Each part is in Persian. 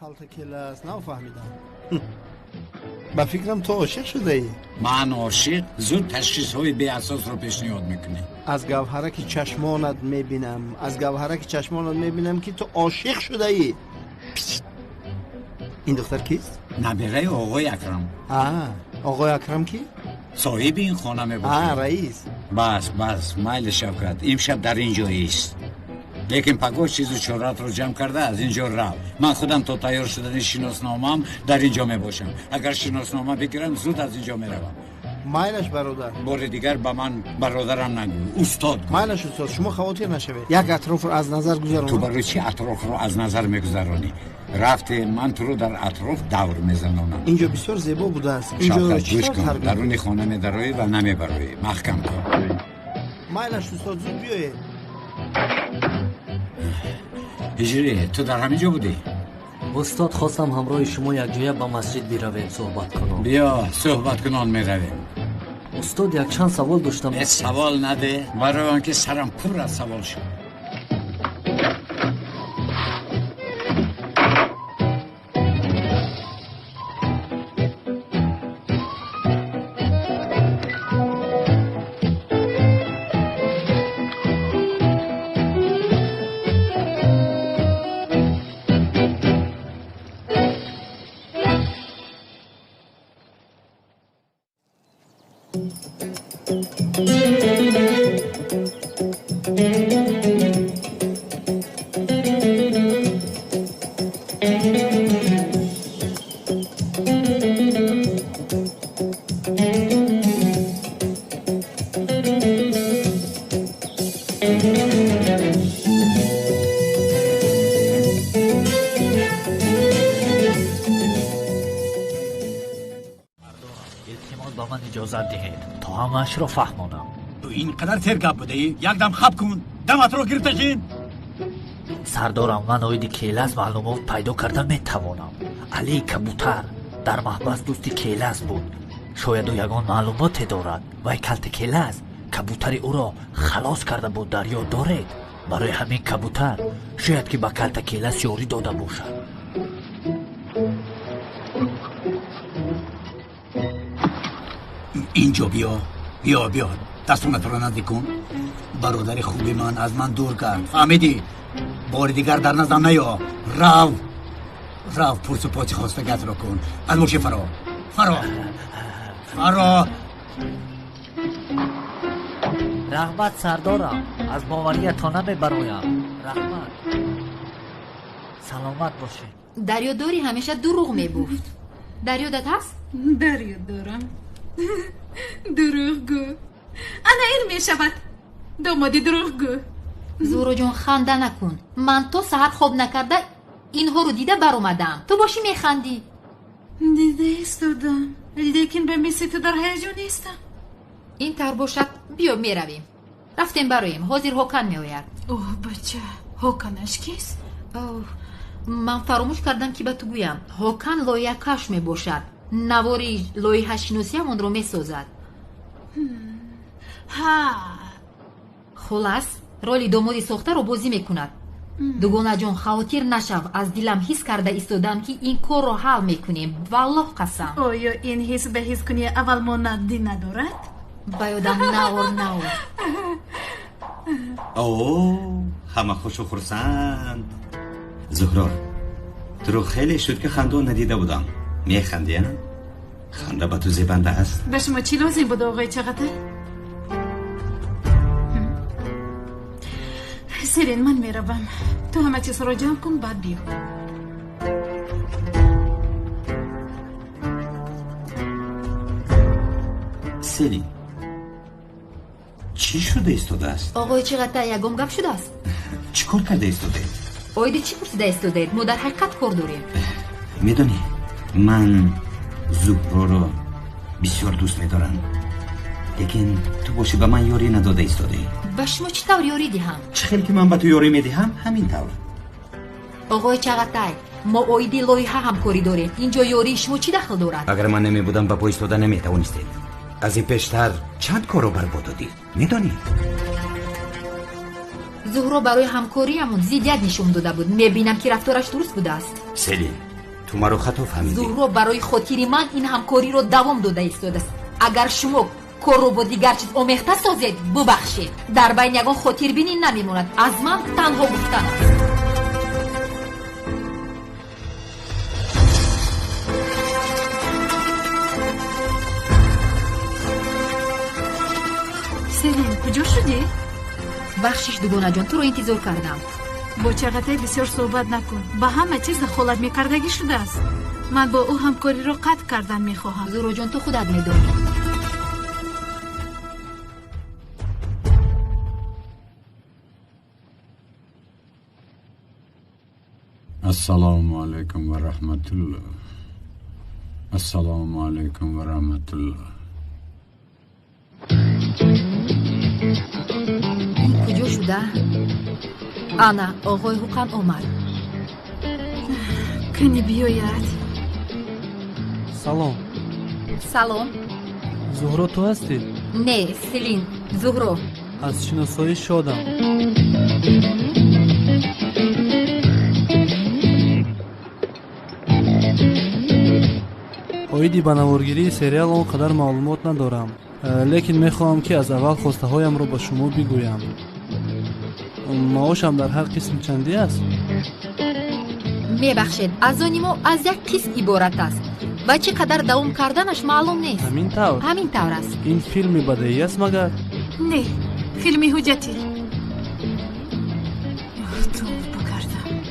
کالت کلاس نفهمیدم. با فکرم تو عاشق شده ای. من عاشق زود تشخیص های بی اساس رو پیشنهاد میکنی. از گوهره که چشمانت میبینم، که تو عاشق شده ای. این دختر کیست؟ نبیره آقای اکرم. آقای اکرم کی؟ صاحب این خانه میباشه. رئیس. بس مایل شوکت امشب در اینجا است. لیکن پگاه چیز و چهارت رو جمع کرده از اینجا رو. من خودم تا تیار شدن شناسنامه‌ام در اینجا میباشم. اگر شناسنامه بگیرم زود از اینجا میروم. مایلش برادر. بار دیگر به من برادرم نگو، استاد. مایلش استاد، شما خواطر نشوید. یک اطراف رو از نظر گذرون. تو برای چی اطراف رو از نظر میگذرانی؟ رفته من تو رو در اطراف دور میزنونم. اینجا بسیار زیبا بوده است. اینجا چیکار کن؟ درون خانه میدروی و نمیبروی. محکم کن. مایلش استاد زود بیایید. هجری تو در همینجا بودی؟ استاد خواستم همراه شما یک جایه با مسجد برویم صحبت کنم. بیا صحبت کنان میرویم. استاد یک چند سوال داشتم. سوال نده برای آنکه سرم پر از سوال شد. با من اجازت دهید تا همش را فهمانم. تو اینقدر ترگب بوده ای؟ یک دم خب کن دمت رو گرفتشین. سردارم من اویدی کیلاس معلومات پیدا کردن میتوانم. علی کبوتر در محبس دوستی کیلاس بود. شاید او یگان معلومات دارد و کلت کیلاس کبوتری او را خلاص کرده بود دریا دارد. برای همین کبوتر شاید که با کلت کیلاس یاری داده باشد. اینجا بیا دستونت رو نزدیک کن. برادر خوبی من از من دور کرد، فهمیدی؟ بار دیگر در نزدم نیا. رو پرس و پاچی خواستگت رو کن. از موشی فرا رحمت سردارم، از باوریت تا نمیبرایم. رحمت سلامت باشی. دریا داری همیشه دروغ میگفت. دریادت هست؟ دریا دارم. دروغ گو. انا این میشود دامادی دروغ گو. زورو جون خنده نکن. من تو سحر خواب نکرده اینها رو دیده بر اومدم. تو باشی میخندی. دیده ایستادم لیکن به میسی تو در هیجان نیستم. این تر باشد بیا میرویم. رفتیم برایم حاضر هوکن میآید. اوه بچه هوکنش کیست؟ من فراموش کردم که به تو گویم. هوکن لایه کش می باشد. نواری لایه شناسی همون رو می سازد. خلاص رولی دامادی ساخته رو بازی میکند. دوگانه جان خاطر نشو. از دلم حس کرده ایستادم که این کار رو حل میکنیم. والله قسم. آیا این حس به حس کنی اول ما ندی ندارد؟ بایدم نور اوه همه خوش و خرسند. زهرا تو رو خیلی شد که خندون ندیده بودم. میخندی ها؟ خنده با تو زیبنده هست. به شما چی لازم بود آقای چقدر؟ سیرین من میروم. تو همه چیز رو جمع کن بعد بیا. سیرین چی شده ایستاده است؟ آقای چقدر یکم گپ شده است. چی کار کرده ایستاده؟ آیده چی پرسیده ایستاده؟ ما در حقیقت کار داریم. میدونی من زهرا رو بسیار دوست میدارم، لیکن تو باشی به من یاری نداده ایستاده. به شما چی طور یاری دهم؟ چه خیلی که من به تو یاری میدهم همین طور. آقای چقدر ما آیدی لایحه همکاری داریم. اینجا یاری شما چی دخل دارد؟ اگر من نمی بودم با پا ایستاده نمیتوانستید. از این پیشتر چند کارو برباد دادید میدونی؟ زهرا برای همکاری همون زیدیت نشون داده بود. میبینم که رفتارش درست بوده است. سلیم تو مرا خطا فهمیدی. زهرا برای خاطر من این همکاری رو دوام داده ایستاده است. اگر شما کار رو با دیگر چیز آمیخته سازید ببخشید، در بین یگان خاطر بینی نمیموند. از من تنها گفتن است. سلیم کجا شدی؟ بخشش دوگانه جان، تو رو انتظار کردم. با چغتای بسیار صحبت نکن. با همه چیز دخالت میکردگی شده است. من با او همکاری رو قطع کردن میخواهم. زهرا جان تو خودت میدونی. السلام علیکم و رحمت الله. السلام علیکم و رحمت الله. این کجا شده؟ انا آقای حقم آمد. کنی بیاید. سلام. سلام. زهرا تو هستی؟ نه سلین، زهرا. از شناسایی شدم. اویدی با نوارگیری سریال آنقدر معلومات ندارم، لیکن میخواهم که از اول خواسته هایم رو با شما بگویم. معاشم در هر قسم چندی است؟ میبخشید از آن ما از یک قسم عبارت است و چقدر دوام کردنش معلوم نیست. همین طور؟ همین طور است. این فیلمی بدهی است مگر؟ نه فیلمی حجتی. تو بکردم.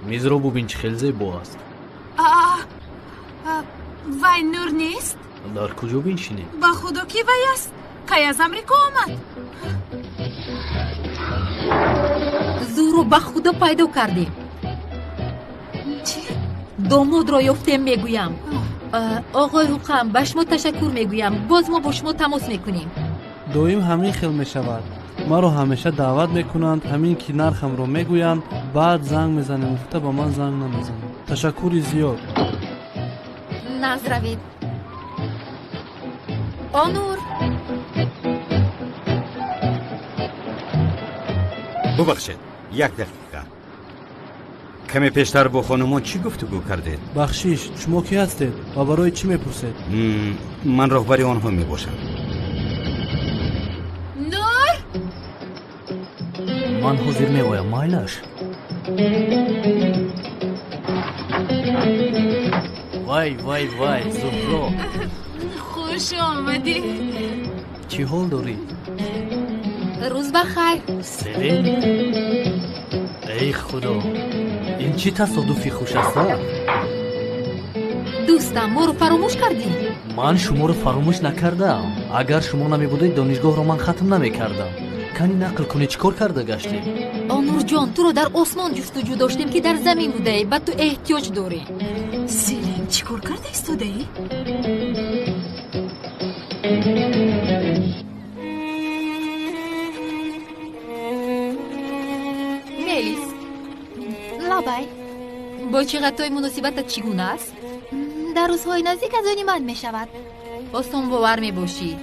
میز رو ببین چه خیلی زیبا است. وای نور نیست؟ در کجا بنشینه؟ با خدا کی وای است؟ کی از امریکا آمد؟ زهرا به خدا پیدا کردیم. چی؟ داماد را یافتیم میگویم. آقای حقم به شما تشکر میگویم. باز ما با شما تماس میکنیم. دویم همین خیل میشود. ما رو همیشه دعوت میکنند، همین که نرخم رو میگویند، بعد زنگ میزنیم. افته با من زنگ نمیزنیم. تشکری زیاد. نزروید. آنور. ببخشید یک دقیقه. کمی پیشتر با خانمان چی گفتگو کردید؟ بخشیش شما کی هستید و برای چی میپرسید؟ من راهبر آنها میباشم. نور؟ من حاضر میگویم مایلش. وای وای وای زهرا، خوش آمدی. چی حال داری؟ روز بخیر. سلیم. ای خدا، این چی تصادفی خوش است؟ دوستم ما رو فراموش کردی؟ من شما رو فراموش نکردم. اگر شما نمی بودید دانشگاه رو من ختم نمی کردم. کنی نقل کنی چیکار کرده گشتی؟ آنور جان تو رو در آسمان جستجو داشتیم که در زمین بوده. بعد تو احتیاج داری. سلیم چی کار کرده ایستاده ای؟ میلیس لابای با چقدر مناسبت چگونه است؟ در روزهای نزدیک از آنی من می شود. آسان باور می باشی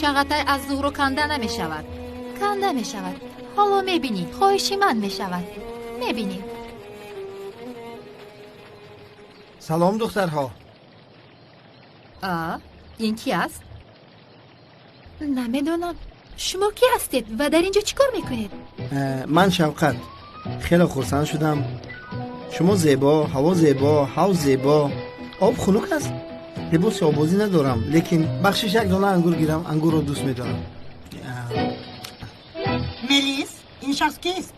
چقدر از زهرا کنده نمی شود. کنده می شود. حالا می بینی خواهشی من می شود. می بینی. سلام دخترها. این کی است؟ نمیدونم. شما کی هستید و در اینجا چیکار میکنید؟ من شوقت. خیلی خرسند شدم. شما زیبا، هوا زیبا، حوض زیبا، آب خنک است. لباس آبازی ندارم، لیکن بخشش یک دانه انگور گیرم. انگور رو دوست میدارم. ملیس این شخص کیست؟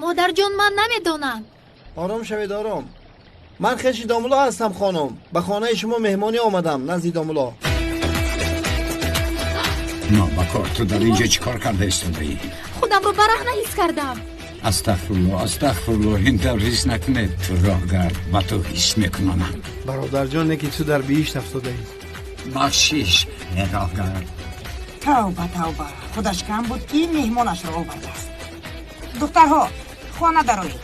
مادر جان من نمیدونم. آرام شوید آرام. من خیلی دامولا هستم خانم. به خانه شما مهمانی آمدم نزد دامولا. نه بکار تو در اینجا چی کار کرده ایستاده ای؟ خودم رو برهنه حس کردم. استغفرالله این طور حس نکنه. تو راه گرد و تو حس میکنم. برادر جان نکی تو در بیشت افتاده ای. بخشیش راه گرد. توبه خودش کم بود که مهمانش را آورده است. دخترها خانه درآیید.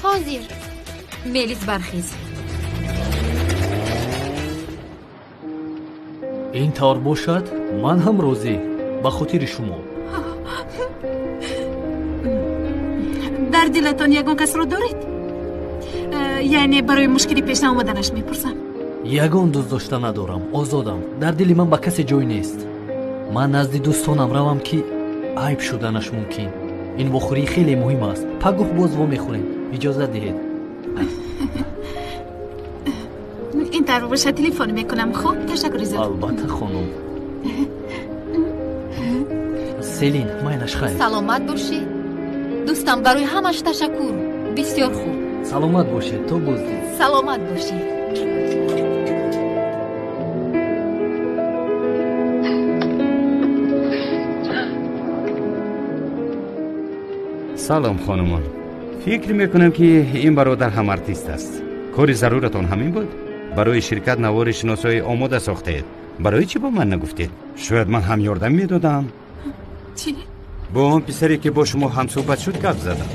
حاضر. میلیس برخیز. این طور باشد من هم راضی. به خاطر شما. در دلتان یگان کس را دارید؟ یعنی برای مشکلی پیش نیامدنش میپرسم. ягон дӯст дошта надорам, озодам. дар дили ман ба касе ҷой нест. ман назди дӯстонам равам ки айб шуданаш мумкин. ин вохӯрӣ хеле муҳим аст. пагоҳ боз вомехӯрем. иҷозат диҳед. این طرف باشه تلفن میکنم. خوب تشکر زیاد. албатта хонум. селин майнаш хайр. саломат бошӣ. дӯстам, барои ҳамаш ташаккур. бисёр хуб. саломат бошед. то боздид. саломат бошӣ. سلام خانمان. فکر میکنم که این برادر هم ارتیست است. کاری ضرورتان همین بود؟ برای شرکت نوار شناسایی آماده ساختید. برای چی با من نگفتید؟ شاید من هم یاردم میدادم. چی؟ با اون پسری که با شما هم صحبت شد گپ زدم.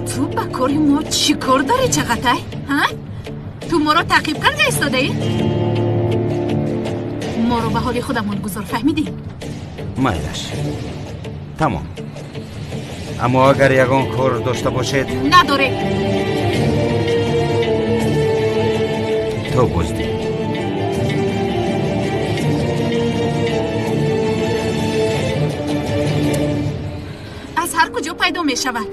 تو با کاری ما چی کار داری چقدر؟ ها؟ تو ما رو تعقیب کرده ایستاده ای؟ ما رو به حال خودمون گذار، فهمیدی؟ مایلش تمام. اما اگر یگان کار داشته باشید نداره. تو بزدی. از هر کجا پیدا می شود؟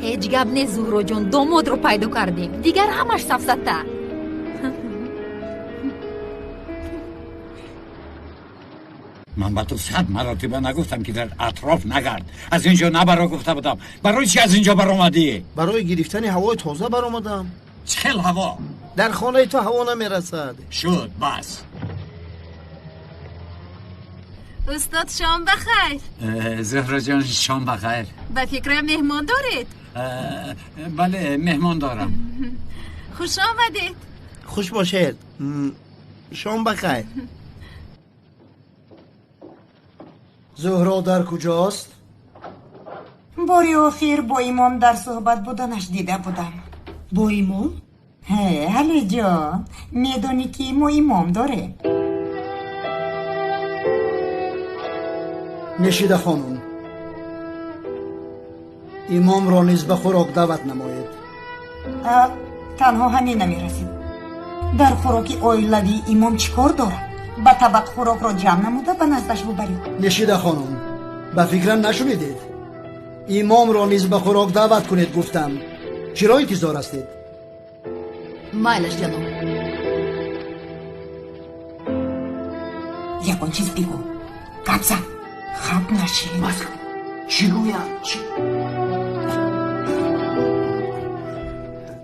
ҳеҷ гап не зуҳроҷон, домодро пайдо кардем. дигар ҳамаш сафсата. ман ба ту 100 маротиба нагуфтам ки дар атроф нагард. аз ин ҷо набаро гуфта будам. барои чӣ аз ин ҷо баромадӣ? барои гирифтани ҳавои тоза баромадам. чӣ хел ҳаво? дар хонаи ту ҳаво намерасад. шуд бас. استاد شام بخیر. زهراجان شام بخیر. به فکر مهمان دارید؟ بله مهمان دارم. خوش آمدید. خوش باشید. شام بخیر. زهرا در کجاست؟ باری آخر با امام در صحبت بودنش دیده بودم. با امام؟ علی جان، میدونی که ما امام داره. نشیده خانم، امام را نیز به خوراک دعوت نمایید. تنها همین نمیرسید. در خوراکی اویلوی امام چیکار داره؟ با طبق خوراک را جمع نموده به نزدش ببرید. نشیده خانم، به فکرم نشونیدید؟ امام را نیز به خوراک دعوت کنید گفتم. چرا انتظار هستید؟ مایلش جانم. یکون چیز بگو. گپ زن. خط نشید. چی گویم؟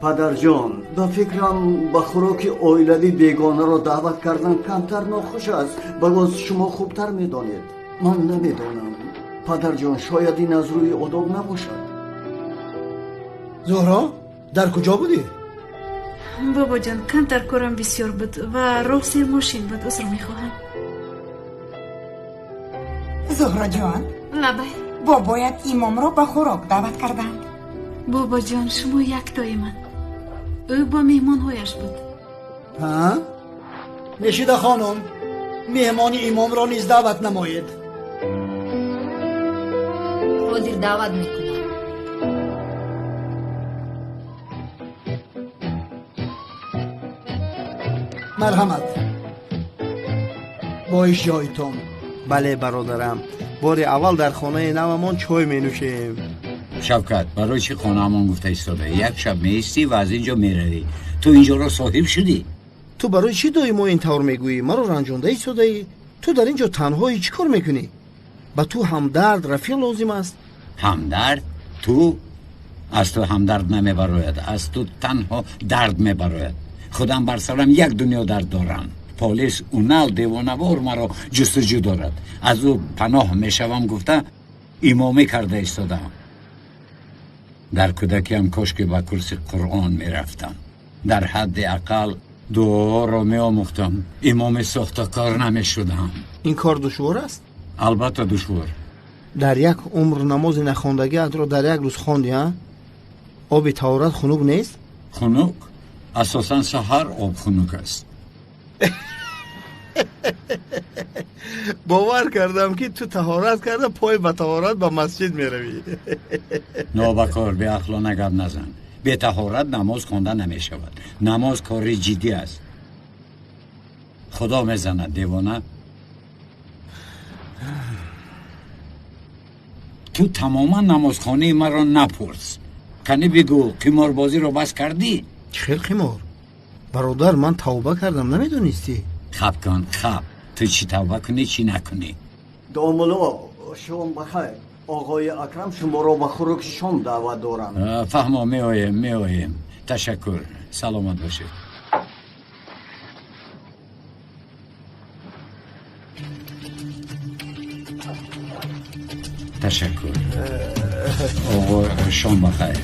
پدر جان، به فکرم به خوراک اویلوی بیگانه را دعوت کردن کمتر ناخوش است. بگاز شما خوبتر میدانید. من نمیدانم. پدر جان، شاید این از روی آداب نباشد. زهرا، در کجا بودی؟ بابا جان، کمتر کارم بسیار بود و راه سیر ماشین بود. عذر میخواهم. زهرا جان، باید امام را به خوراک دعوت کردند. بابا جان، شما یک تای من. او با مهمان هایش بود. ها؟ نشیده خانم، مهمان امام را نیز دعوت نمایید. حاضر دعوت میکنم. مرحمت. باش جایتون. بله برادرم، بار اول در خانه نومان چای می نوشیم. شوکت، برای چی خانه همان گفته ایستاده؟ یک شب میستی و از اینجا میروی. تو اینجا را صاحب شدی؟ تو برای چی دایی ما این طور میگویی؟ ما رو رنجانده ایستاده ای؟ تو در اینجا تنهایی چی کار میکنی؟ با تو همدرد رفیق لازم است. همدرد؟ تو؟ از تو همدرد نمیبراید. از تو تنها درد میبراید. خودم بر سرم یک دنیا درد دارم. پلیس اونال دیوانوار مرا جستجو دارد. از او پناه میشوم گفته امامی کرده ایستادم. در کودکیم کاش که با کرسی قرآن میرفتم. در حد اقل دعا را میآموختم. امام ساختکار نمیشدم. این کار دشوار است؟ البته دشوار. در یک عمر نماز نخواندگی را در یک روز خواندی ها؟ آب طهارت خنک نیست؟ خنک؟ اساساً سحر آب خنک است. باور کردم که تو طهارت کرده پای به طهارت به مسجد میروی. نابکار به اخلا نگب نزن. به طهارت نماز خوانده نمی شود. نماز کار جدی است. خدا میزند دیوانه. تو تماما نمازخانه مرا نپرس. کنی بگو قماربازی رو بس کردی؟ چه قمار؟ برادر من توبه کردم نمیدونستی؟ خب کن خب. تو چی توبه کنی چی نکنی؟ دوملو شما بخیر. آقای اکرم شما رو به خوراک شام دعوت دارم. فهمو می تشکر. سلامت باشید. تشکر. آقا شام بخیر.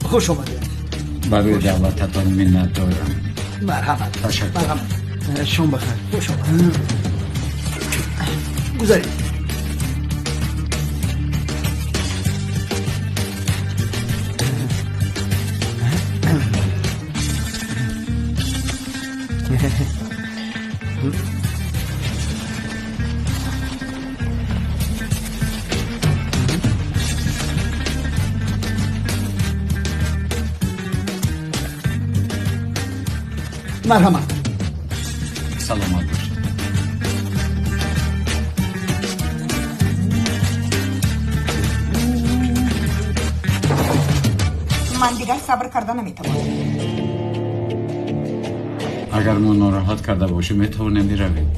خوش آمدید. برای دعوتتان منت دارم. مرحمت. تشکر. مرحمت. شام بخیر. خوش آمدید. گذارید. مرحمت. سلامت باشید. من دیگر صبر کرده نمیتوانم. اگر ما ناراحت کرده باشیم میتونیم برویم.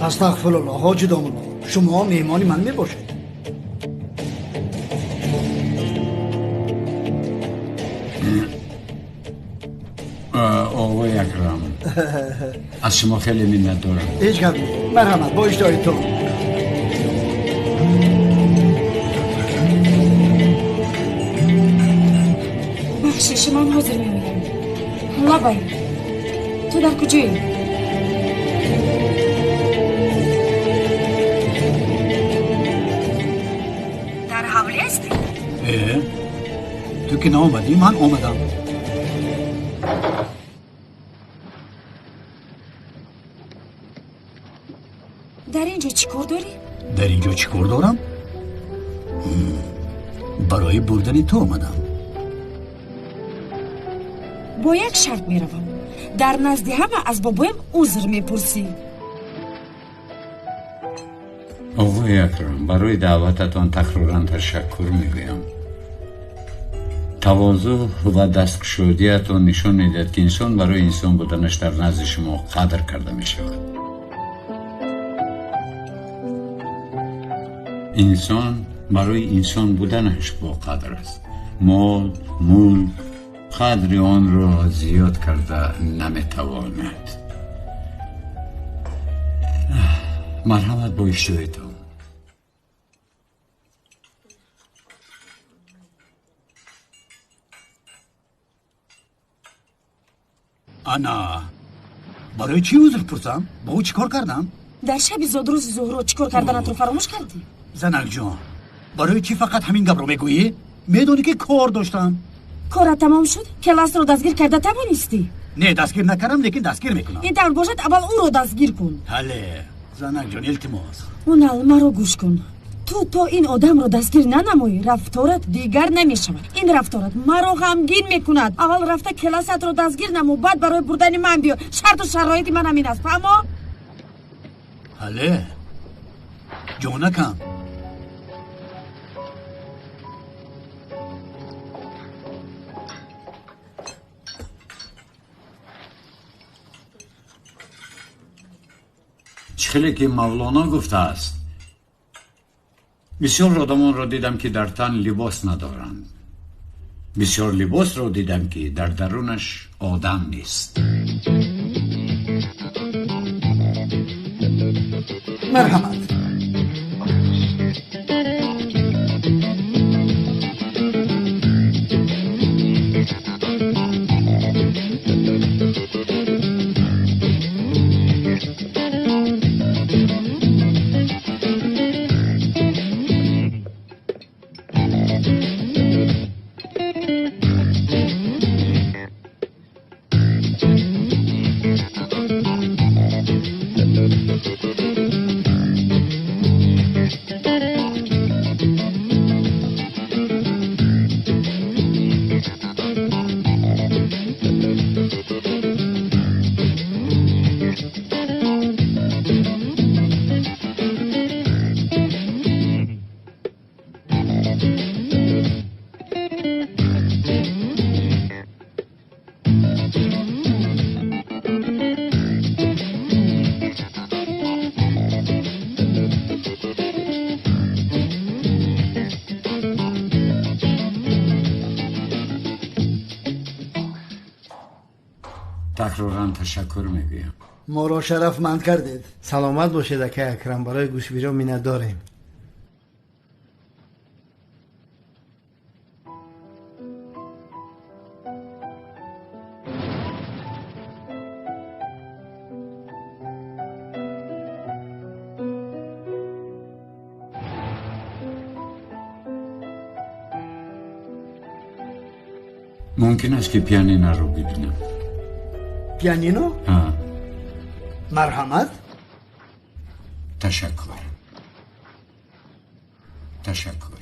استغفرالله حاج دامن. شما مهمانی من میباشید. آقای اکرم از شما خیلی منت دارم. هیچ گپ. مرحمت. با اشتهایتون. بخشش من حاضر میمونم. لابای تو در کجایی؟ در حوالی هستی؟ تو که نامدی من آمدم. در اینجا چی کار داری؟ در اینجا چی کار دارم؟ برای بردن تو آمدم. با یک شرط میروم. در نزد همه از بابایم عذر میپرسی. آقای اکرم برای دعوتتان تکرارا تشکر میگویم. تواضع و دستگشودیتان نشان میدهد که انسان برای انسان بودنش در نزد شما قدر کرده می شود. انسان برای انسان بودنش با قدر است. مال، ملک قدر آن را زیاد کرده نمیتواند. مرحمت با اشتهایتان. انا برای چی عذر پرسم؟ با او چی کار کردم؟ در شب زادروز زهرا چی کار کردنت رو فراموش کردی؟ زنک جان برای چی فقط همین گپ رو میگویی؟ میدونی که کار داشتم. کار تمام شد؟ کلاس رو دستگیر کرده توانستی؟ نه دستگیر نکردم لیکن دستگیر میکنم. این طور باشد اول او رو دستگیر کن. حله زنک جان التماس. اونال مرا گوش کن. تو این آدم رو دستگیر ننمایی رفتارت دیگر نمیشود. این رفتارت مرا غمگین میکند. اول رفته کلاست رو دستگیر نمو بعد برای بردن من بیا. شرط و شرایط من همین است. فهمو؟ حله جانکم چخیلی که مولانا گفته است بسیار آدمان را دیدم که در تن لباس ندارند. بسیار لباس را دیدم که در درونش آدم نیست. مرحمت. تکرارا تشکر میگویم. ما را شرفمند کردید. سلامت باشید اکای اکرم. برای گوشویرا مینت داریم. ممکن است که پیانینا رو ببینم. پیانینو؟ ها. مرحمت. تشکر. تشکر.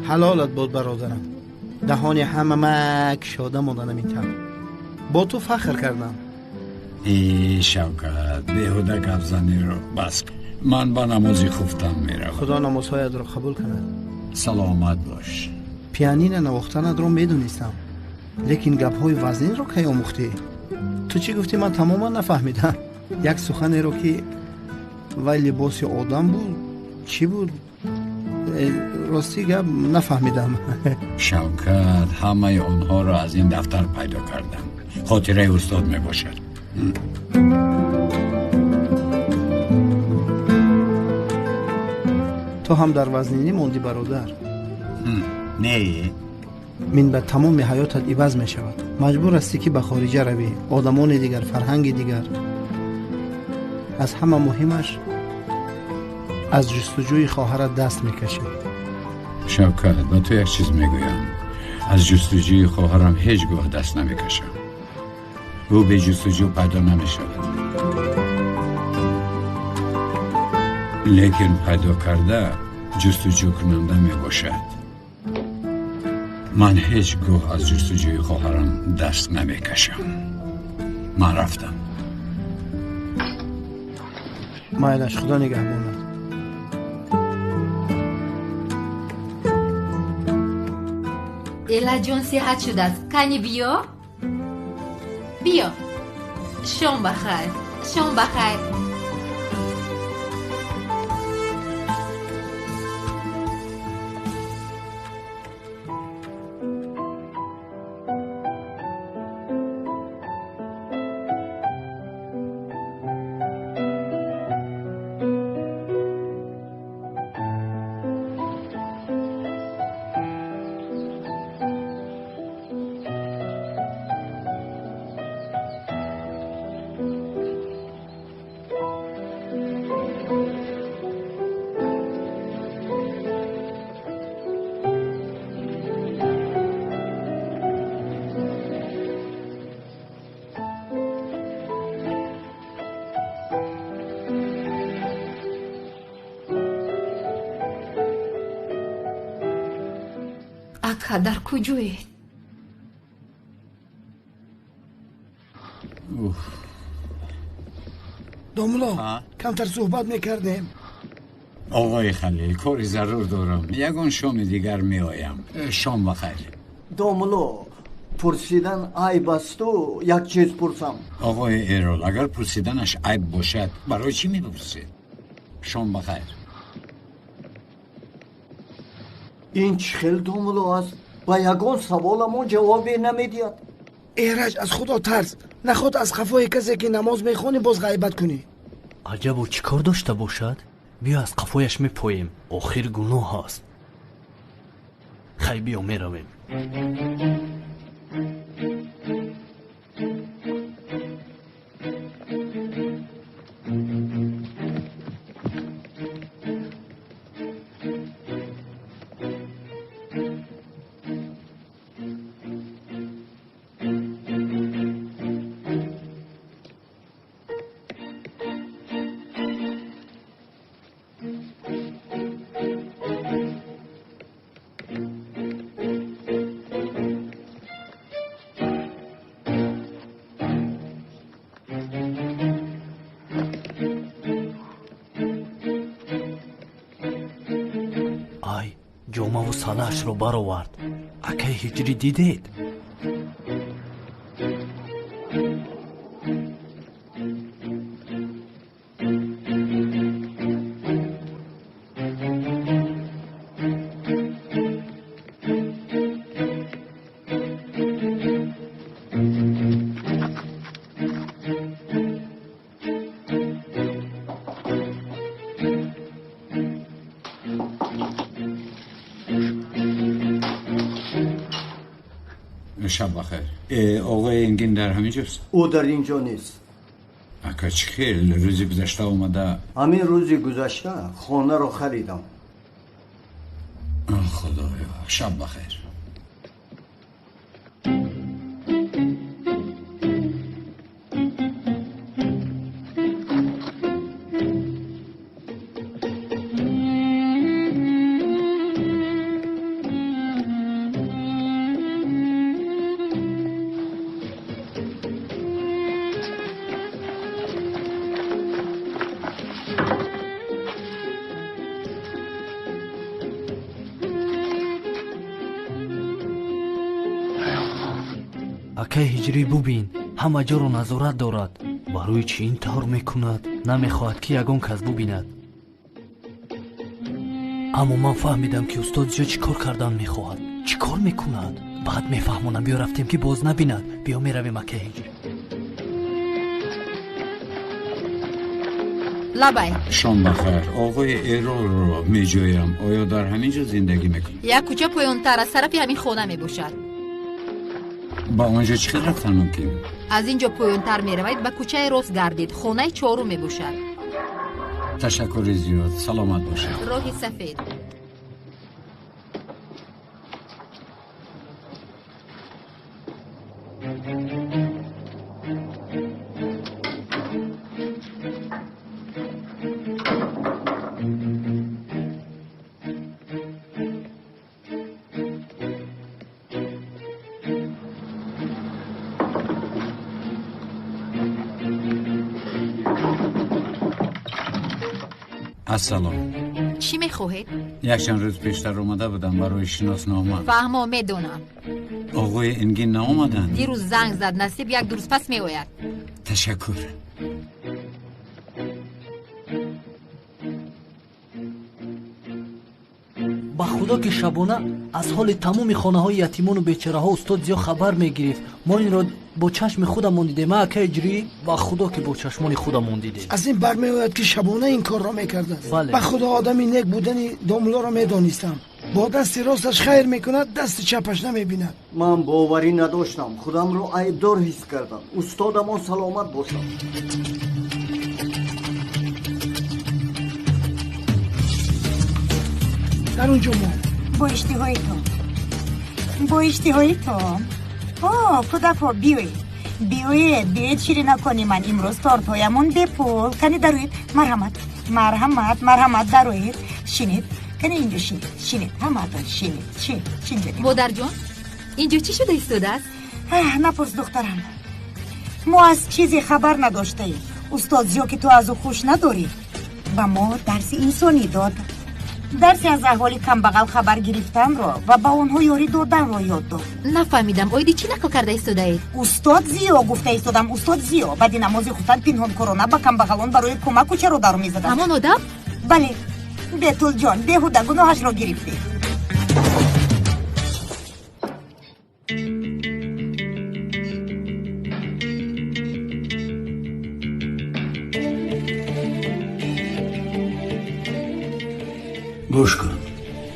حلالت بود برادرم. دهانی همه مک شاده ماندنم این طور. با تو فخر کردم. ای شوکت بیهوده گپ زنی رو بس کن. من با نمازی خفتم میرم. خدا نمازهایت رو قبول کند. سلامت باش. پیانین نواختنت رو میدونستم، لیکن گپ های وزنین رو کی آموختی؟ تو چی گفتی من تماما نفهمیدم. یک سخنی رو که وای لباس آدم بود چی بود؟ راستی گپ نفهمیدم. شوکت همه آنها را از این دفتر پیدا کردم. خاطره استاد می باشد. تو هم در وزنینی موندی برادر. نه من به تمام حیاتت عوض می شود. مجبور هستی که به خارجه روی. آدمان دیگر، فرهنگ دیگر. از همه مهمش از جستجوی خواهرت دست میکشی. شوکت با تو یک چیز میگویم. از جستجوی خواهرم هیچگاه دست نمیکشم. او به جستجو پیدا نمیشود، لیکن پیدا کرده جستجو کننده میباشد. من هیچگاه از جستجوی خواهرم دست نمیکشم. من رفتم. مایلش خدا نگهبانت. الا جان صحت شده است. کنی بیا بیا. شام بخیر. شام بخیر. ака дар куҷоед? домуло камтар суҳбат мекардем. آقای خلیل کاری ضرور دارم یگان شام دیگر می آیم شام بخیر. دوملو پرسیدن عیب است و یک چیز پرسم. آقای ایرول اگر پرسیدنش عیب باشد برای چی می بپرسید؟ شام بخیر. این چه خیلی دوملو است با یگان سوالمون جوابی نمیدید. ایرج از خدا ترس نخواد از خفای کسی که نماز میخونی باز غیبت کنی. عجب و چی کار داشته باشد؟ بیا از قفایش میپوییم آخر گناه هست. خیلی بیا میرویم. جامه و سالش رو برآورد. اکه هجری دیدید؟ شب بخیر. آقای انگین در همینجاست؟ او در اینجا نیست. اکا چی خیل روزی گذشته اومده؟ همین روزی گذشته خانه رو خریدم. خدایا شب بخیر. اکه هجری ببین همه جا رو نظارت دارد. برای چی این طور میکند؟ نمیخواهد که یگان کس ببیند. اما من فهمیدم که استاد جا چی کار کردن میخواهد. چی کار میکند؟ بعد میفهمونم. بیا رفتیم که باز نبیند. بیا میرویم اکه هجری. لابای شام بخیر. آقای ایرول رو میجویم. آیا در همینجا زندگی میکنه؟ یک کوچه پایین‌تر از طرف همین خانه میباشد. با اونجا چی رفتن ممکن؟ از اینجا پایین‌تر میروید به کوچه راست گردید. خانه چهارم میباشد. تشکر زیاد. سلامت باشید. راه سفید. سلام. چی میخواهید؟ یک چند روز پیشتر اومده بودم برای شناسنامه. فهمو میدونم. آقای انگین ناومدن. دیروز زنگ زد. نصیب یک روز پس میآید. تشکر. با خدا که شبانه از حال تمام خانه های یتیمان و بیچاره ها استاد زیا خبر میگرفت. ما این را با چشم خودمون دیدیم. اکه هجری با خدا که با چشمان خودمون دیدیم. از این برمیآید که شبانه این کار را میکرده. بله. با خدا آدمی نیک بودنی دامولا را میدانستم. با دست راستش خیر میکند دست چپش نمیبیند. من باوری نداشتم. خودم رو عیبدار حس کردم. استادم سلامت باشم. در اونجا ما با اشتهای تو کودکو بیوید شیری نکنی. من امروز تورتویمون بپول کنی داروید. مرحمت داروید. شنید کنه اینجا شینید همه شینید مادر جان اینجا چی شده ایستاده است؟ نپرس دخترم، ما از چیزی خبر نداشته ایم. استاد زیو که تو از او خوش نداری و ما درس انسانی داد، درسی از احوال کم بغل خبر گرفتن رو و با اونها یاری دادن رو یاد داد. نفهمیدم اویدی چی نکل کرده ایستاده اید؟ استاد زیو گفته ایستادم. استاد زیو بعد نمازی خودت پنهان کرونا با کم بغلان برای کمک و چرا دارو میزدن. همان آدم؟ بله بیتول جان بیهوده گناهش رو گرفتی. گوش کن،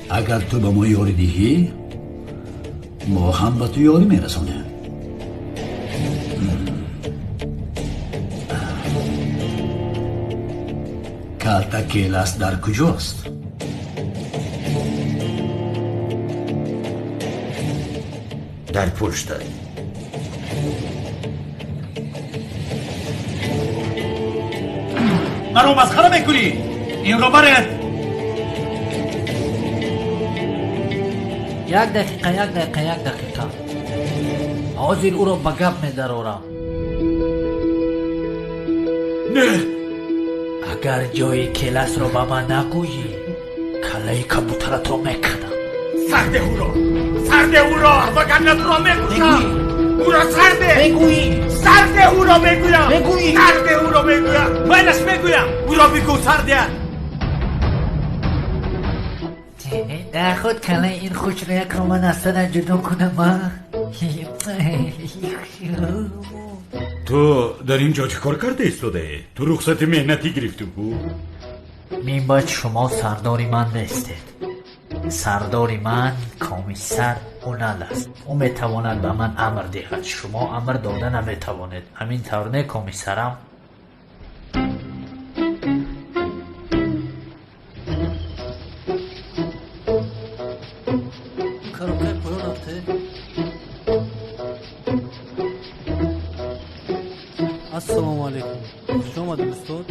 اگر تو به ما یاری دیهی ما هم به تو یاری میرسانیم. کالتا کیلاس در کجاست؟ در پشت. مرا مسخره میکنی؟ این رو برد. یک دقیقه حاضر او را به گپ می‌دارم. نه، اگر جای کلاس را به من نگویی کلای کبوترت را میکنم. سرده او را و گنت را میکشم. او را سرده او را میگویم. منش میگویم او را بگو سرده. در خود کلای این خوش را یک را من از تن جدا کنم. تو در اینجا چه کار کرده ایستاده؟ تو رخصت مهنتی گرفته بود؟ این باید شما سرداری من نیستید. سرداری من کمیسر اونال است. او میتواند به من امر دهد، شما امر داده نمیتوانید. همین طور نه کمیسرم؟ السلام علیکم. خوش آمدید استاد.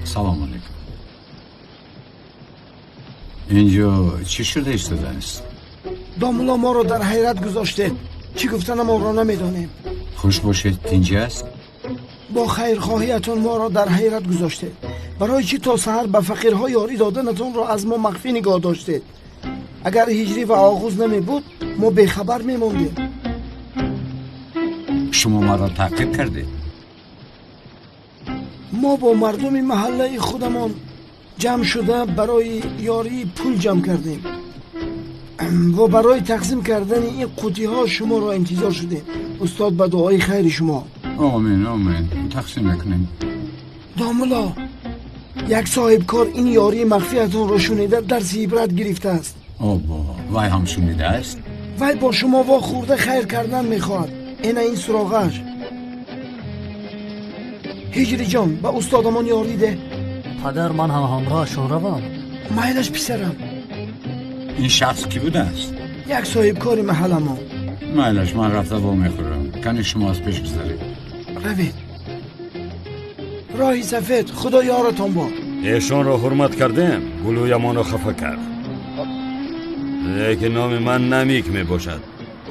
سلام علیکم. اینجا چی شده ایستاده است؟ دامولا ما رو در حیرت گذاشته. چی گفتن ما رو نمیدانیم. خوش باشید اینجا است. با خیرخواهیتون ما را در حیرت گذاشته. برای چی تا سحر به فقیرها یاری دادنتون را از ما مخفی نگاه داشتید؟ اگر هجری و آغوز نمی بود ما بیخبر میموندیم. شما ما را تعقیب کردید. ما با مردم محله خودمان جمع شده برای یاری پول جمع کردیم و برای تقسیم کردن این قوطی ها شما را انتظار شدیم. استاد به دعای خیر شما. آمین تقسیم میکنیم. دامولا یک صاحب کار این یاری مخفیتون را شنیده درس عبرت گرفته است. وای هم شنیده است. وای با شما وا خورده خیر کردن میخواد. این سراغش. هجری جان به استادمان یاری ده. پدر من هم همراهشون روم. مایلش پسرم. این شخص کی بوده است؟ یک صاحب کاری محل ما. مایلش من رفته با میخورم. کنی شما از پیش گذارید. روید. راهی سفید خدا یارتان با. ایشان را حرمت کردیم. گلویمان را خفه کرد. لیکن نام من نمیک می باشد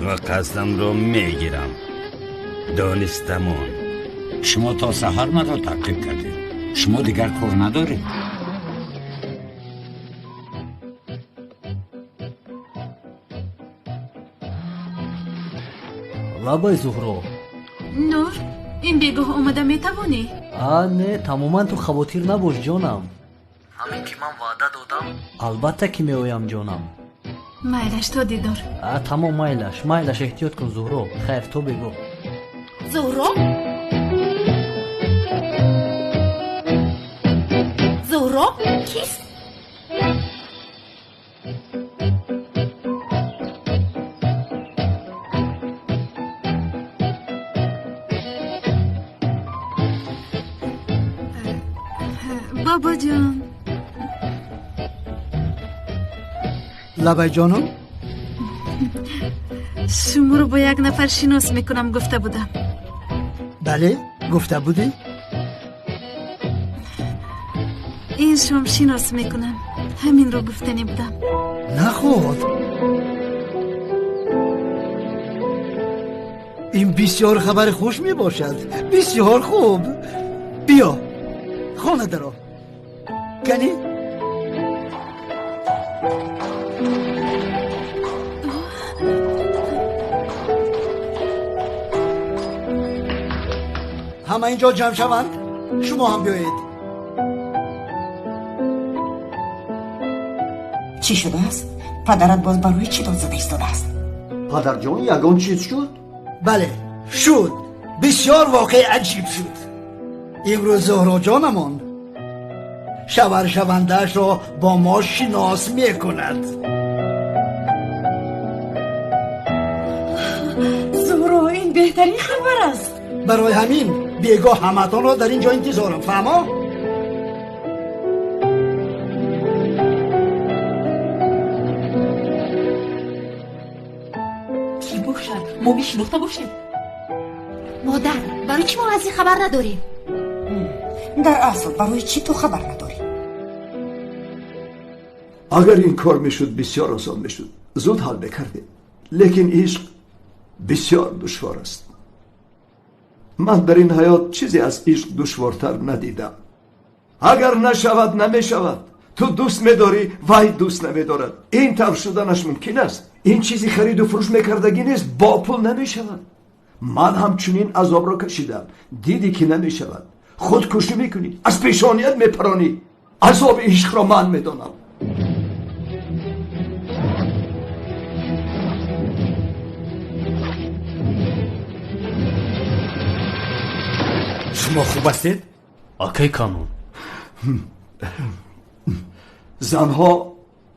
و قصدم را میگیرم. دانستمان. شما تا سحر من را تعقیب کردید. شما دیگر کار ندارید. لابای زهرو. نور این بیگاه اومده میتوانی؟ نه تماما تو خواطر نباش جانم. همین که من وعده دادم البته که میایم جانم. مایلش تو دیدار. تمام مایلش احتیاط کن زهرو. خیر تو بگو. زهرو؟ کیست؟ بابا جان. لبای جانم شما رو با یک نفر شناس میکنم گفته بودم. بله گفته بودی؟ این شما شناس میکنم. ҳаминро гуфтанӣ будам. نخود این بسیار خبر خوش می باشد. بسیار خوب. بیا خانه درو کنی. همه اینجا جمع شوند. شما هم بیایید. چی شده است؟ پدرت باز بروی چی داد زده ایستاده است؟ پدر جان یگان چیز شد؟ بله شد. بسیار واقع عجیب شد. امروز زهرا جانمان شوهر شوندهش را با ما شناس می کند. زهرا این بهترین خبر است. برای همین بیگاه همتان را در اینجا انتظارم. فهما؟ چی باشد؟ ما میشناخته باشیم. مادر برای چی ما از این خبر نداریم؟ در اصل برای چی تو خبر نداری؟ اگر این کار میشد بسیار آسان میشد، زود حل میکردیم. لیکن عشق بسیار دشوار است. من در این حیات چیزی از عشق دشوارتر ندیدم. اگر نشود نمیشود. تو دوست میداری وای دوست نمیدارد. این طور شدنش ممکن است. این چیزی خرید و فروش میکردگی نیست. با پول نمیشود. من همچنین عذاب را کشیدم. دیدی که نمیشود. خودکشی میکنی، از پیشانیت میپرانی. عذاب عشق را من میدانم. شما خوب هستید؟ اوکی کامون. زنها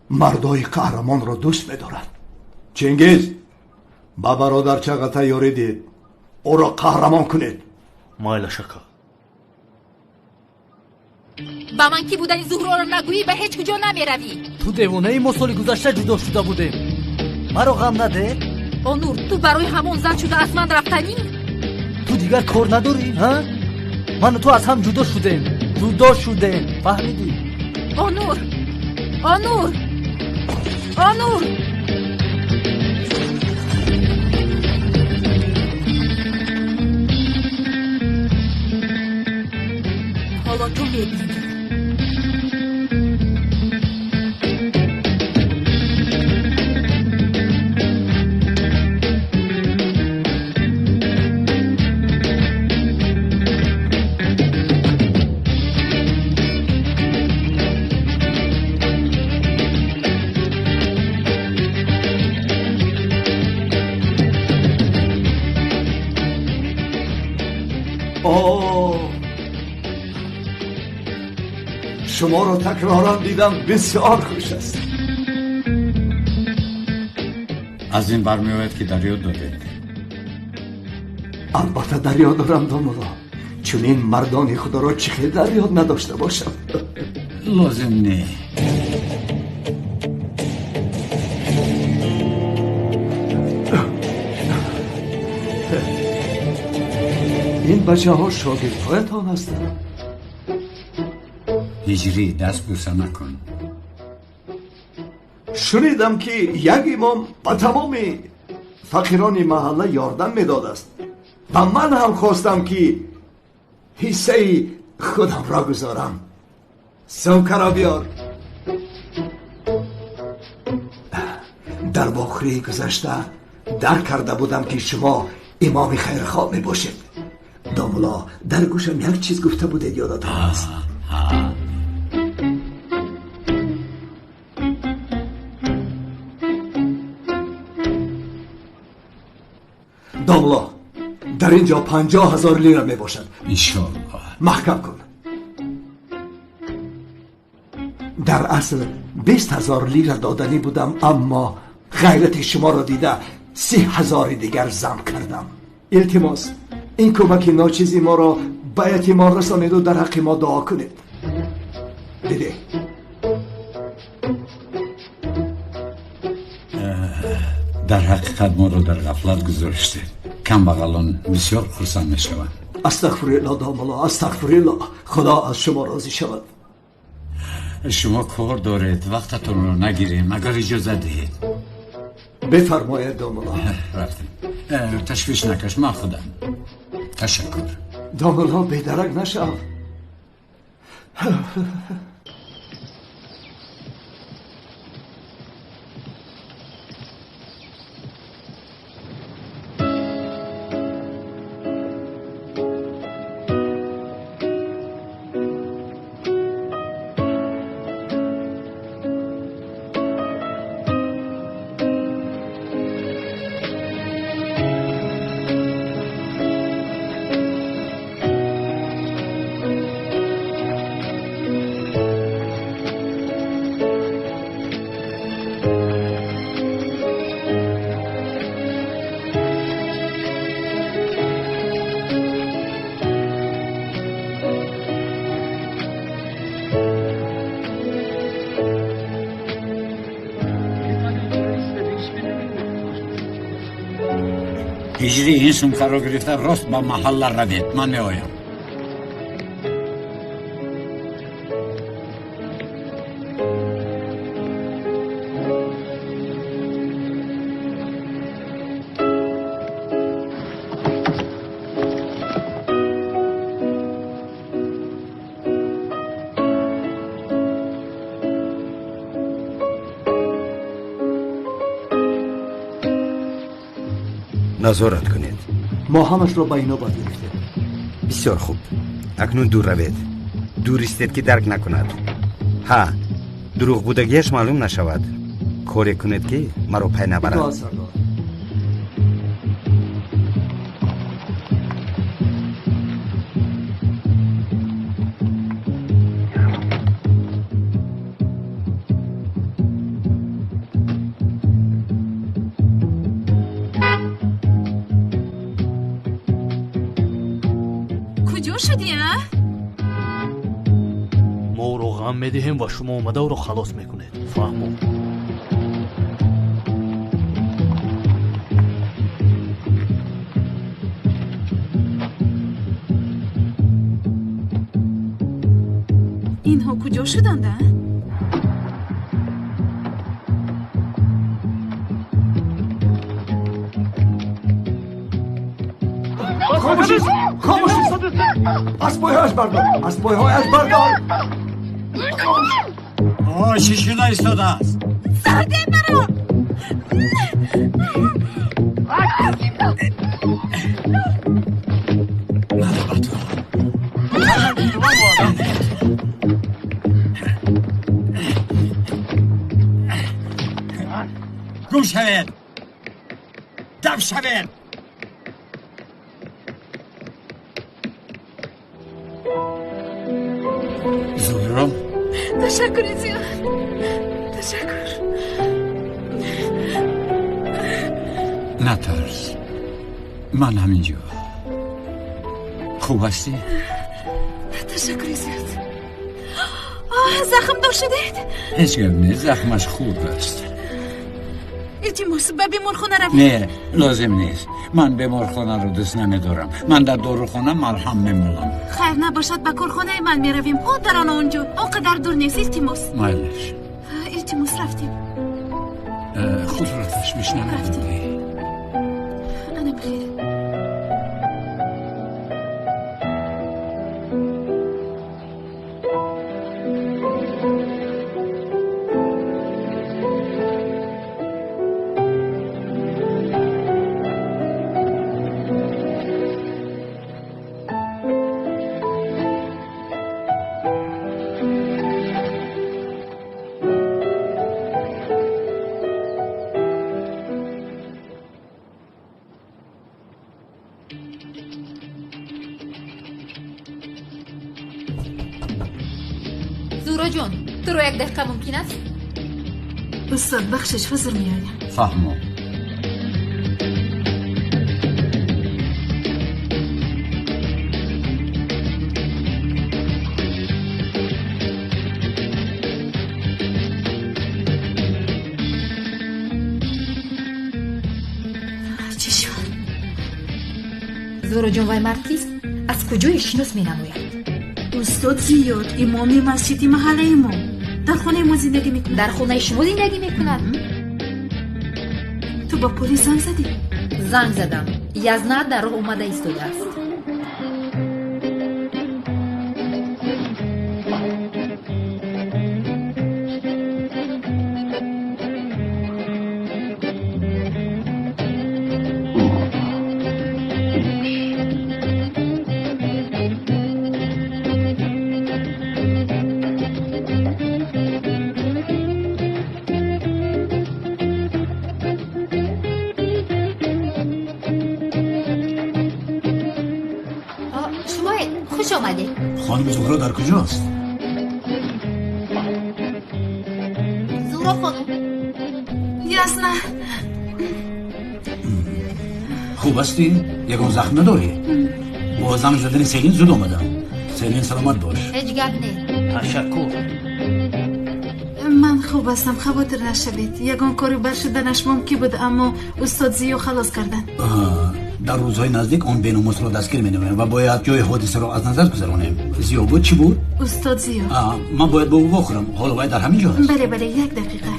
مردای قهرمان را دوست می‌دارند. چنگیز با برادر چغتا یاری دید. او را قهرمان کنید. مایل شکا. با من که بودن زهرا رو نگویی به هیچ کجا نمیروی. تو دیوانه ای ما سال گذشته جدا شده بودیم. مرا غم نده. آنور تو برای همون زن شده از من رفتنی؟ تو دیگر کار نداری ها؟ من و تو از هم جدا شدیم. فهمیدی؟ آنور حالا تو میبینی. شما را تکرارا دیدم بسیار خوش است. از این برمیآید که در یاد دارید. البته در یاد دارم دامولا. چون این مردان خدا را چه خیلی در یاد نداشته باشم. لازم نه. این بچه ها شاگرد هایتان هستند. هجری دست بوسه نکن. شنیدم که یک امام به تمام فقیران محله یاردم میداد است و من هم خواستم که حصه خودم را گذارم. سوکه را بیار. در باخری گذشته درک کرده بودم که شما امام خیرخواه می باشید. دامولا در گوشم یک چیز گفته بودید یادتان است. داملا در اینجا 50,000 لیره می باشد. انشالله. محکم کن. در اصل 20,000 لیره دادنی بودم، اما غیرت شما را دیده 30,000 دیگر زم کردم. التماس این کمک ناچیزی ما را به اعتماد رسانید و در حق ما دعا کنید. دیده در حقیقت ما رو در غفلت گذاشته. کم بغلان بسیار خرسند می شوند. استغفرالله داملا، استغفرالله. خدا از شما راضی شود. شما کار دارید، وقتتون رو نگیریم اگر اجازه دهید. بفرمایید داملا. رفتیم. تشویش نکش، من خودم. تشکر. داملا بیدرک نشو. هجری این سمکه رو گرفته راست با محل روید. من می آیم. نظارت کنید. ما همش رو با اینا باید گرفتیم. بسیار خوب. اکنون دور روید. دور ایستید که درک نکند. ها، دروغ بودگیش معلوم نشود. کاری کنید که مرا پی نبرد. میدهیم و شما اومده او رو خلاص میکنید. فهمو؟ اینها کجا شدنده؟ خاموشید! خاموشید! اسبایهایش بردار! اسبایهایش بردار! چی شده ایستاده است؟ سرده مرا! گم شوید! دم شوید! زهرا تشکر زیاد. تشکر. نترس، من همینجا. خوب هستی؟ تشکر زیاد. زخم داشتید؟ هیچ گپ نیست، زخمش خوب است. التماس به بیمارخانه روید. نه، لازم نیست. من بیمارخانه رو دوست نمیدارم. من در داروخانه مرهم میمالم. خیر نباشد به کارخانه من میرویم. ها در آن اونجا. آنقدر دور نیست. التماس. مایلش. التماس رفتیم. خود را تشویش نمیدونی. انا بخیر. زورا جون، تو رو یک دقیقه ممکن است؟ استاد بخشش فضل میایم. فهمو. چی شد؟ زورا جون وای مرکیست از کجای شناس می نموید؟ استاد زیاد امامی مسجدی محله امام. در خانه ما زندگی میکنه. در خونه شما زندگی میکنن؟ تو با پلیس زنگ زدی؟ زنگ زدم. یزنا در راه اومده ایستاده است. خوش آمده. خانم زهرا در کجاست؟ زهرا خانم. یزنا خوب هستی؟ یکم زخم نداری؟ با زنگ زدن سیلین زود آمدم. سیلین سلامت باش. هیچ گپ نه. تشکر. من خوب هستم، خواطر نشوید. یگان کاری برشدنش ممکن بود اما استاد زیو خلاص کردن. در روزهای نزدیک آن بیناموس را دستگیر می‌نماییم و باید جای حادثه را از نظر گذرانیم. زیو بود چی بود؟ استاد زیو. من باید با او بخورم. حالا باید در همین جا هست. بله یک دقیقه.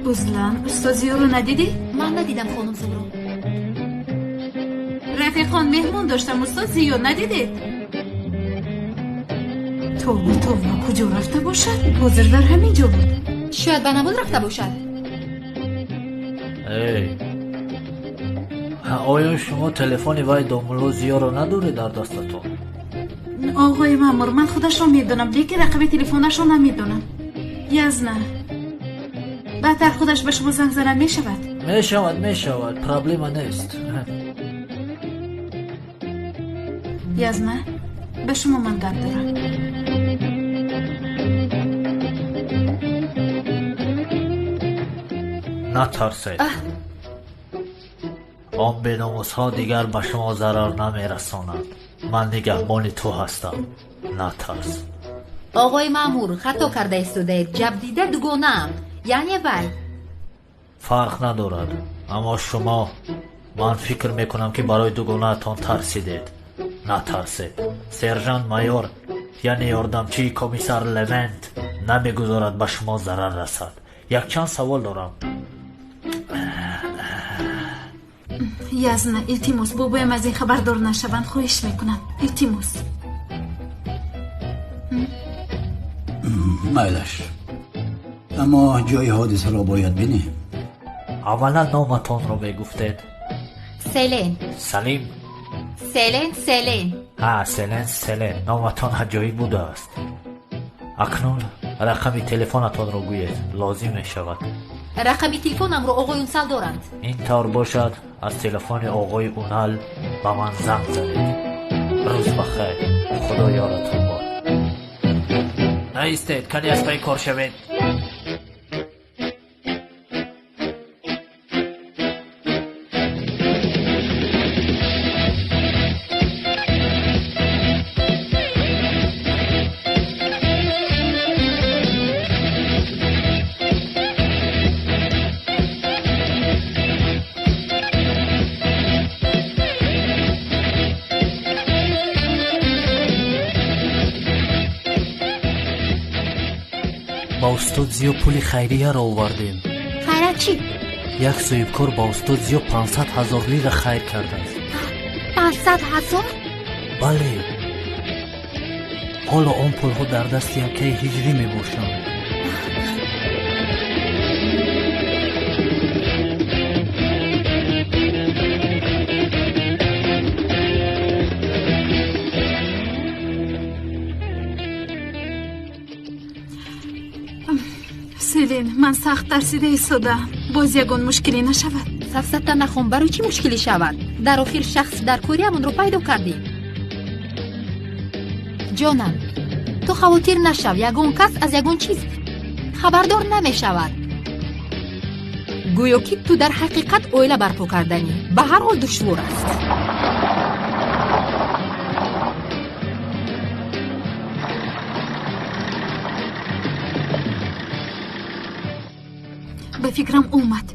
بزلان استاد زیو رو ندیدی؟ من ندیدم خانم زهرا. رفیقان مهمون داشتم استاد زیو ندیدید؟ تو کجا رفته باشد؟ حاضر در همین جا بود. شاید به نماز رفته باشد. آیا شما تلفن وای دوملو زیو رو نداری در دستتون؟ آقای مامور من خودش رو میدونم لیکن رقم تلفنش رو نمیدونم. یزنا بعدتر خودش به شما زنگ زنن میشود پرابلم نیست. یزنا به شما من گپ دارم. نترسید. آن بیناموس ها دیگر به شما ضرر نمیرسانند. من نگهبان تو هستم. نترس. آقای مامور خطا کرده ایستاده. جبدیده دوگانه‌اند. یعنی وای فرق ندارد اما شما من فکر میکنم که برای دوگانه تان ترسیدید. نترسید. سرژانت مایور یعنی یاردمچی کمیسر لونت نمیگذارد به شما ضرر رسد. یک چند سوال دارم. یزنا التماس بابایم از این خبردار نشوند خواهش میکنم. التماس. مایلش اما جای حادثه را باید بینیم. اولا نامتان را بگفتید. سلین. سلیم. سلین. سلین نامتان جایی بوده است. اکنون رقم تلفنتان را گویید. لازم می شود. رقم تلفنم رو آقای اونسل دارند. این طور باشد از تلفن آقای اونال به من زنگ زدید. روز بخیر. خدا یارتون باد. نایستید کلی از پای کار شوید. با استاد زیو پول خیریه را آوردیم. خیرت چی؟ یک صاحبکار با استاد زیو 500,000 لیره خیر کرده است. 500,000؟ بله. حالا آن پول ها در دست یکی هجری می باشند. سیلین من سخت ترسیده ایستادم. باز یگان مشکلی نشود. سفسطه نخون برای چی مشکلی شود؟ در آخر شخص در کوری همون رو پیدا کردی. جانم تو خواطر نشو. یگان کس از یگان چیز خبردار نمی شود. гӯё ки ту дар ҳақиқат оила барпо карданӣ ба ҳар ҳол душвор аст. به فکرم اومد.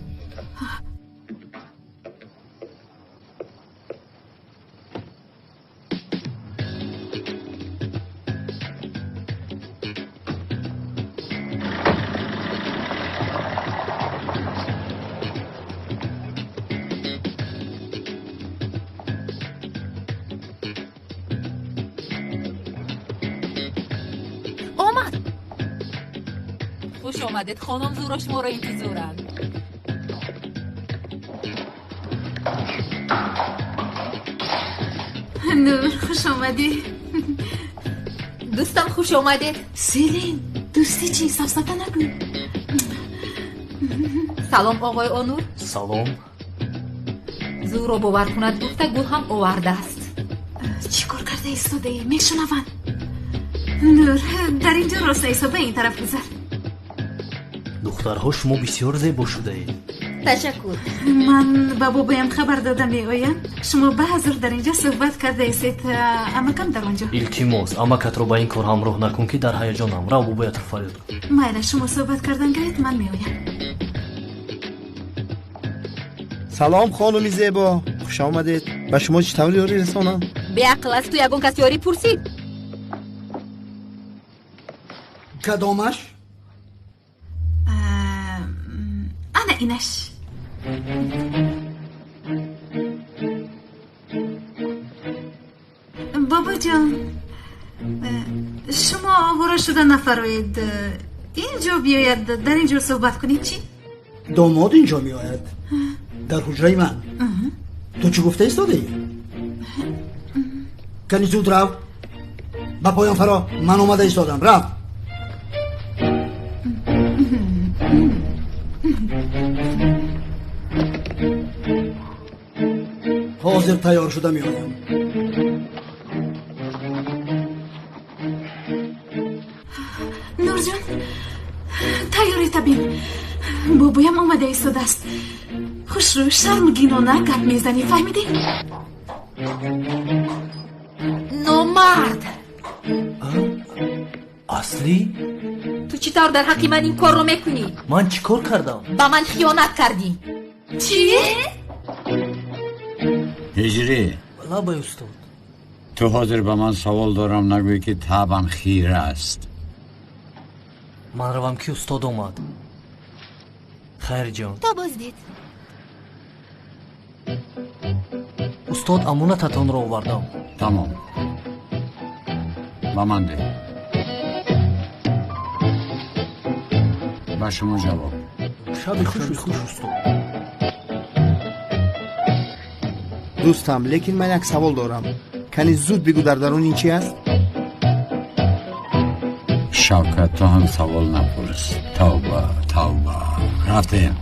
خوش آمدید خانم، زورا شما را انتظارند. نور خوش آمدی. دوستم خوش آمدید. سیلین دوستی چی؟ سفسفه نگو. سلام آقای آنور. سلام. زور را باور کند گفته گل هم آورده است. چی کار کرده ایستاده ای؟ میشنون. نور در اینجا راست ایسا به این طرف گذر. دخترها شما بسیار زیبا شده اید. تشکر. من با بابایم خبر دادم میآیم شما به حضور در اینجا صحبت کرده ایستید. امکم در اونجا. التماس امکت رو با این کار همراه نکن که در هیجانم. رو بابایت رو فریاد کن. مایل شما صحبت کردن گرید من میآیم. سلام خانم زیبا، خوش آمدید. به شما چطور یاری رسانم؟ به عقل است تو یگان کس یاری پرسید. کدامش؟ انا اینش. بابا جان شما آواره شده نفرایید اینجا بیاید در اینجا صحبت کنید. چی؟ داماد اینجا می آید در حجره من. تو چی گفته ایستاده ای؟ کنی زود رو با پایان فرا من اومده ایستادم. رفت حاضر تیار شده می آیم. نور جان تیاری تبین. بابایم آمده ایستاده است. خوش رو شرمگینانه گپ میزنی فهمیدی؟ نامرد اصلی؟ تو چطور در حق من این کار رو میکنی؟ من چی کار کردم؟ با من خیانت کردی. چی؟ هجری لابای استاد تو حاضر به من سوال دارم نگوی که طبعم خیره است. من روم که استاد آمد. خیر جان تا بازدید. استاد امانتتان را آوردم. تمام با من ده. با شما جواب. شب خوش استاد. دوستم لیکن من یک سوال دارم. کنی زود بگو در درون این چی است؟ شوکت تو هم سوال نپرس. توبه رفتیم.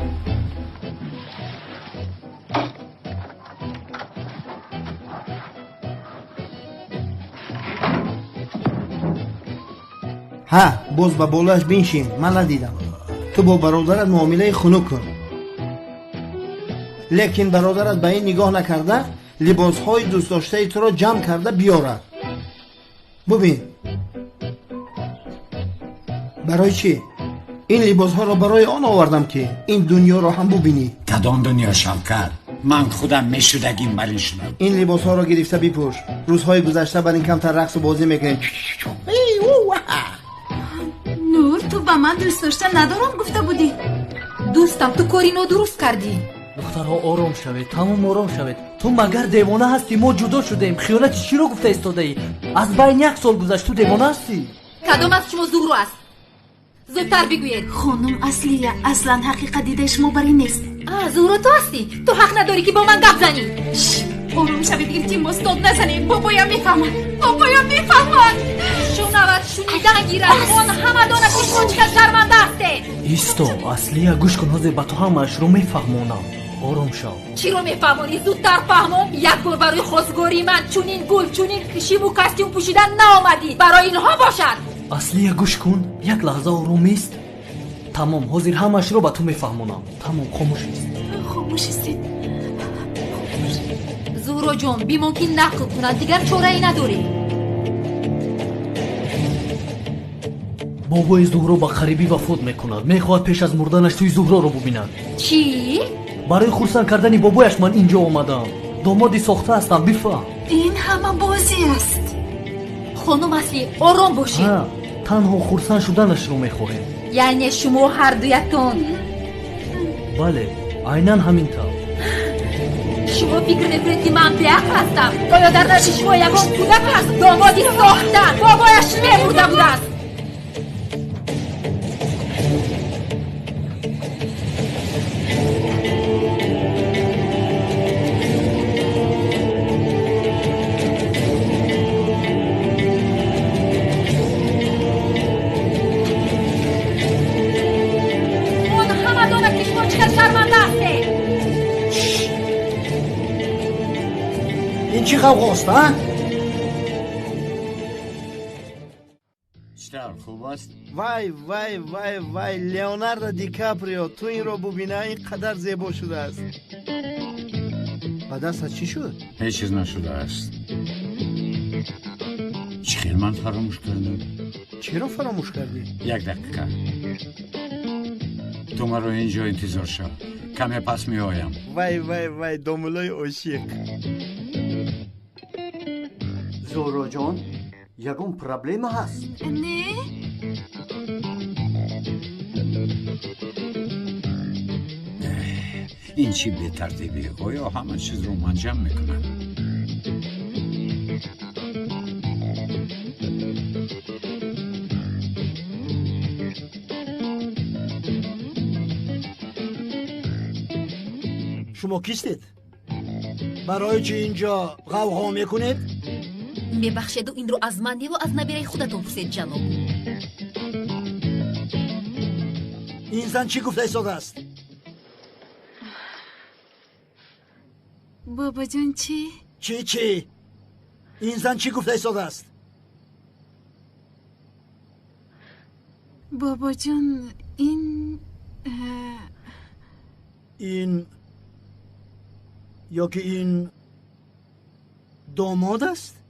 ها باز با بالاش بینشین. من ندیدم. تو با برادرت معامله خنک کن. لیکن برادرت به این نگاه نکرده لباسهای دوست داشته تو را جمع کرده بیاره. ببین برای چی؟ این لباس ها را برای آن آوردم که این دنیا را هم ببینی. کدام دنیا شوکت؟ من خودم میشدگیم بر این شدم. این لباس ها را گرفته بپوش. روزهای گذشته بر این کمتر رقص و بازی میکنیم. نور تو با من دوست داشته ندارم گفته بودی. دوستم تو کاری درست کردی. دخترها آرام شوید. تمام آرام شوید. تو مگر دیوانه هستی؟ ما جدا شده ایم. خیانت چی رو گفته ایستاده ای؟ از بین یک سال گذشت. تو دیوانه هستی؟ کدام از شما زورو است؟ زودتر بگوید. خانم اصلیه اصلا حقیقت دیده شما بر این نیست. زورو تو هستی. تو حق نداری که با من گپ زنی. آروم شوید. التماس داد نزنید. بابایم میفهمد. بابایم میفهمد. شنود شنیدن گیرد. آن همه دانه که شما چقدر شرمنده هستید. ایستا اصلیه گوش کن. حاضر به تو همش رو میفهمونم. آروم شو. چی رو میفهمونی؟ زودتر فهمم. یک بار برای خواستگاری من چونین گل چونین شیب و کاستیوم پوشیدن نآمدی. برای اینها باشد. اصلیه گوش کن. یک لحظه آروم ایست. тамом ҳозир ҳамашро ба ту мефаҳмонам. Тамом, хомӯш ист. خاموش هستید. زهرا جان بیمان که نقل کنند دیگر چاره‌ای نداری. бобои зуҳро ба қарибӣ вафот мекунад. мехоҳад пеш аз мурданаш тӯи зуҳроро бубинад. چی؟ барои хурсанд кардани бобояш ман инҷо омадам. домоди сохта ҳастам, бифаҳм. این همه بازی است. خانم اصلی آرام باشید. ҳа, танҳо хурсанд шуданашро мехоҳем. یعنی شما هر دویتون бале, айнан ҳамин тавр. شما فکر نکنید که من بیعقل هستم. آیا در دست شما یگان کودک است؟ دامادی ساختن بابایش می‌مرده بوده است. اون همه داند که شما چقدر شرمنده هستید. این چی غوغاست ها؟ چطور خوب است؟ وای وای وای وای لیوناردو دیکاپریو تو این رو ببینه اینقدر زیبا شده است. با دستت چی شد؟ هیچ چیز نشده است. چخیل من فراموش کردم. چرا فراموش کردی؟ یک دقیقه. تو مرا اینجا انتظار شو. کمی پس می آیم. وای وای وای دوملای عاشق. زهرا جان یگون پرابلم هست. نه؟ این چی به ترتیبی؟ آیا همه چیز رو من جمع میکنم؟ شما کیستید؟ برای چی اینجا غوغا میکنید؟ میبخشید و این رو از من و از نبیره خودتون پرسید جناب. این زن چی گفته ایستاده است؟ بابا جان چی؟ چی؟ این زن چی گفته ایستاده است؟ بابا جان این این یا که این داماد است؟